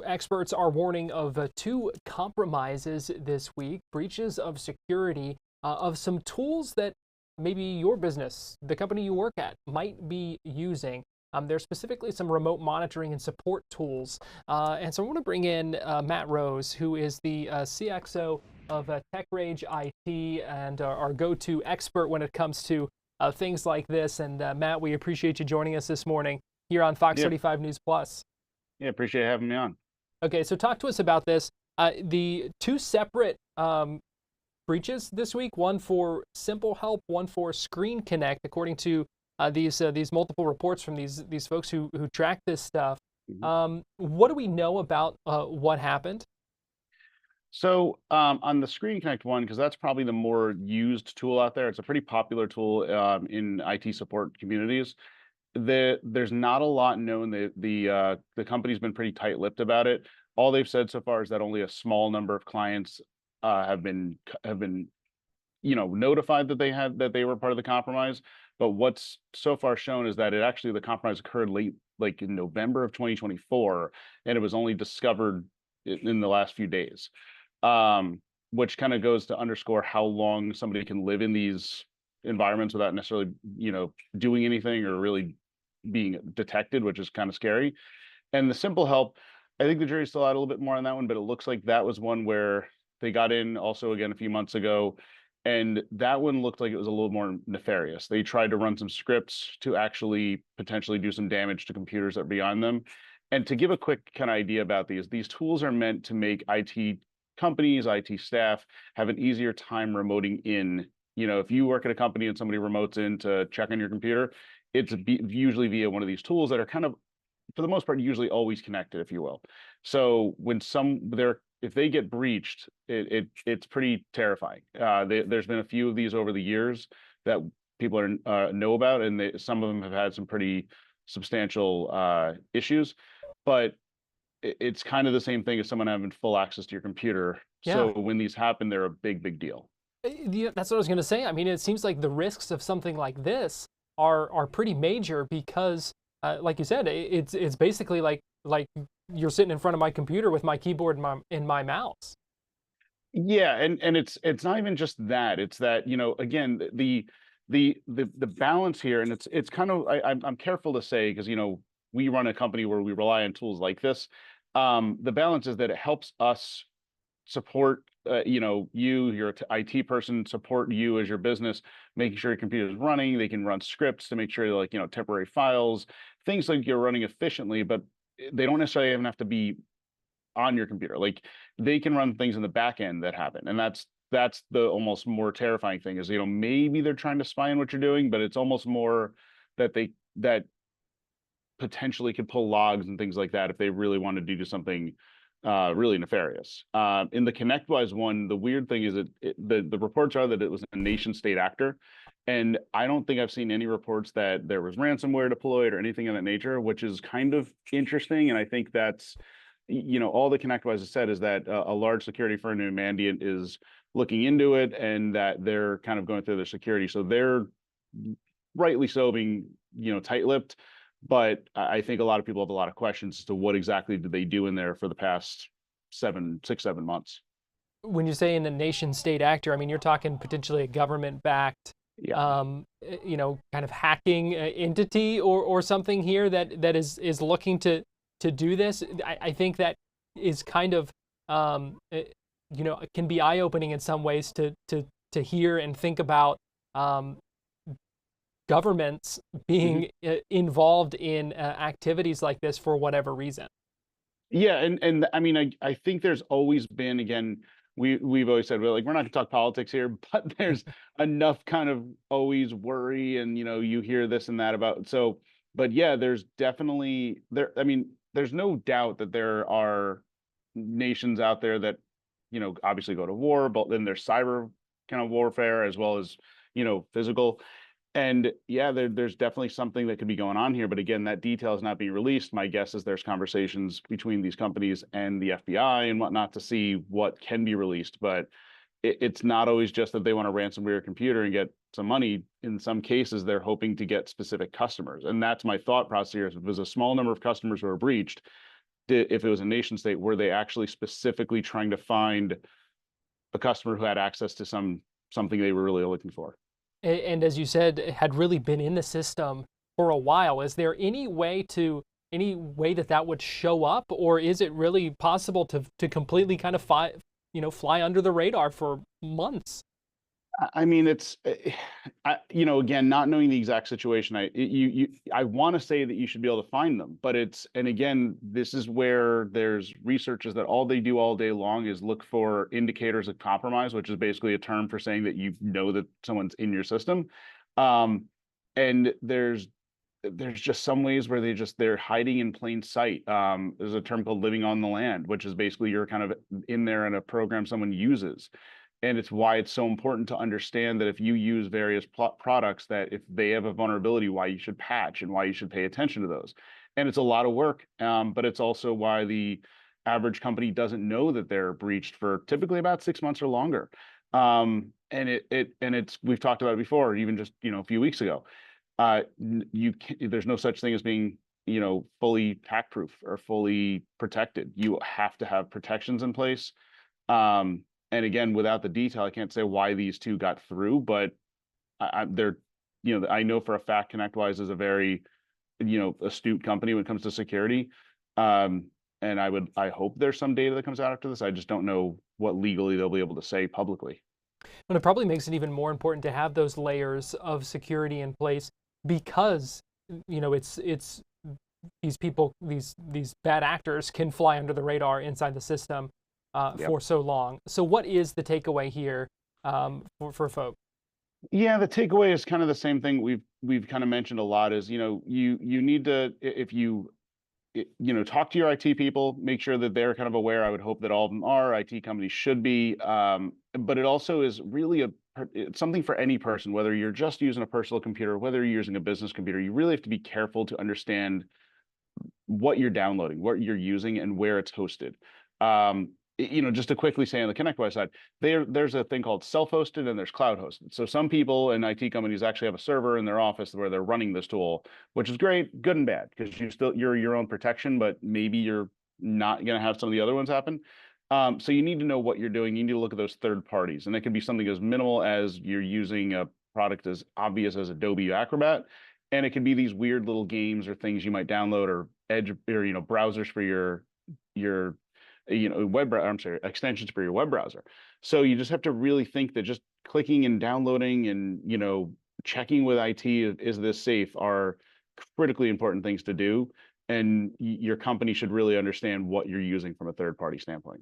experts are warning of two compromises this week, breaches of security of some tools that maybe your business, the company you work at, might be using. There's specifically some remote monitoring and support tools. And so I want to bring in Matt Rose, who is the CXO of TechRage IT and our go-to expert when it comes to things like this. And Matt, we appreciate you joining us this morning here on Yeah, Fox35 News Plus. yeah, appreciate having me on. Okay, so talk to us about this. The two separate breaches this week, one for Simple Help, one for ScreenConnect, according to these multiple reports from these folks who track this stuff. Mhm. What do we know about what happened? So on the ScreenConnect one, because that's probably the more used tool out there, it's a pretty popular tool in IT support communities. There's not a lot known. The company's been pretty tight-lipped about it. All they've said so far is that only a small number of clients have been notified that they were part of the compromise. But what's so far shown is that the compromise occurred late, like in November of 2024, and it was only discovered in the last few days. Um, which kind of goes to underscore how long somebody can live in these environments without necessarily, doing anything or really being detected, which is kind of scary. And the Simple Help, I think the jury's still out a little bit more on that one, but it looks like that was one where they got in also again a few months ago, and that one looked like it was a little more nefarious. They tried to run some scripts to actually potentially do some damage to computers that are beyond them. And to give a quick kind of idea about these tools are meant to make IT companies, IT staff have an easier time remoting in. If you work at a company and somebody remotes in to check on your computer, usually via one of these tools that are kind of, for the most part, usually always connected, if you will. So when if they get breached, it's pretty terrifying. There's been a few of these over the years that people know about, and some of them have had some pretty substantial issues. But it's kind of the same thing as someone having full access to your computer. Yeah, So when these happen, they're a big deal. yeah, that's what I was going to say. I mean, it seems like the risks of something like this are pretty major because, like you said, it's basically like you're sitting in front of my computer with my keyboard and my mouse. Yeah, and it's not even just that. It's that, again, the balance here, and it's kind of I'm careful to say because we run a company where we rely on tools like this. The balance is that it helps us support your IT person, support you as your business, making sure your computer is running. They can run scripts to make sure, like, temporary files, things like you're running efficiently, but they don't necessarily even have to be on your computer. Like, they can run things in the back end that happen, and that's the almost more terrifying thing is, maybe they're trying to spy on what you're doing, but it's almost more that potentially could pull logs and things like that if they really wanted to do something really nefarious. In the ConnectWise one, the weird thing is that the reports are that it was a nation state actor. And I don't think I've seen any reports that there was ransomware deployed or anything of that nature, which is kind of interesting. And I think that's, all the ConnectWise has said is that a large security firm in Mandiant is looking into it and that they're kind of going through their security. So they're rightly so being, tight-lipped. But I think a lot of people have a lot of questions as to what exactly did they do in there for the past 7 months. When you say in a nation state actor, I mean, you're talking potentially a government backed, Yeah. kind of hacking entity or something here that is looking to do this. I think that is kind of, can be eye opening in some ways to hear and think about governments being involved in activities like this for whatever reason. Yeah, and I mean, I think there's always been, again, we've always said, well, like, we're not gonna talk politics here, but there's enough kind of always worry, and you hear this and that about. So, but yeah, there's definitely there. I mean, there's no doubt that there are nations out there that obviously go to war, but then there's cyber kind of warfare as well as physical. And yeah, there's definitely something that could be going on here. But again, that detail is not being released. My guess is there's conversations between these companies and the FBI and whatnot to see what can be released. But it's not always just that they want to ransomware your computer and get some money. In some cases, they're hoping to get specific customers. And that's my thought process here. If there's a small number of customers who are breached, if it was a nation state, were they actually specifically trying to find a customer who had access to something they were really looking for? And as you said, it had really been in the system for a while. Is there any way that that would show up, or is it really possible to completely kind of fly under the radar for months? I mean, it's, again, not knowing the exact situation, I want to say that you should be able to find them, but and again, this is where there's researchers that all they do all day long is look for indicators of compromise, which is basically a term for saying that you know that someone's in your system. Um, and there's just some ways where they're hiding in plain sight. There's a term called living on the land, which is basically you're kind of in there in a program someone uses. And it's why it's so important to understand that if you use various products, that if they have a vulnerability, why you should patch and why you should pay attention to those. And it's a lot of work, but it's also why the average company doesn't know that they're breached for typically about 6 months or longer. And we've talked about it before, even just a few weeks ago. There's no such thing as being fully hack proof or fully protected. You have to have protections in place. And again, without the detail, I can't say why these two got through, but they're, I know for a fact ConnectWise is a very, astute company when it comes to security. And I hope there's some data that comes out after this. I just don't know what legally they'll be able to say publicly. And it probably makes it even more important to have those layers of security in place because, it's these people, these bad actors can fly under the radar inside the system Yep. for so long. So what is the takeaway here for folks? Yeah, the takeaway is kind of the same thing we've kind of mentioned a lot is, you need to, if you talk to your IT people, make sure that they're kind of aware. I would hope that all of them are. IT companies should be. But it also is really it's something for any person, whether you're just using a personal computer, whether you're using a business computer. You really have to be careful to understand what you're downloading, what you're using, and where it's hosted. Just to quickly say on the ConnectWise side, there's a thing called self-hosted and there's cloud-hosted. So some people in IT companies actually have a server in their office where they're running this tool, which is great, good and bad, because you're your own protection, but maybe you're not going to have some of the other ones happen. So you need to know what you're doing. You need to look at those third parties, and it can be something as minimal as you're using a product as obvious as Adobe Acrobat, and it can be these weird little games or things you might download or edge or browsers for your I'm sorry, extensions for your web browser. So you just have to really think that just clicking and downloading and checking with IT, is this safe, are critically important things to do. And your company should really understand what you're using from a third party standpoint.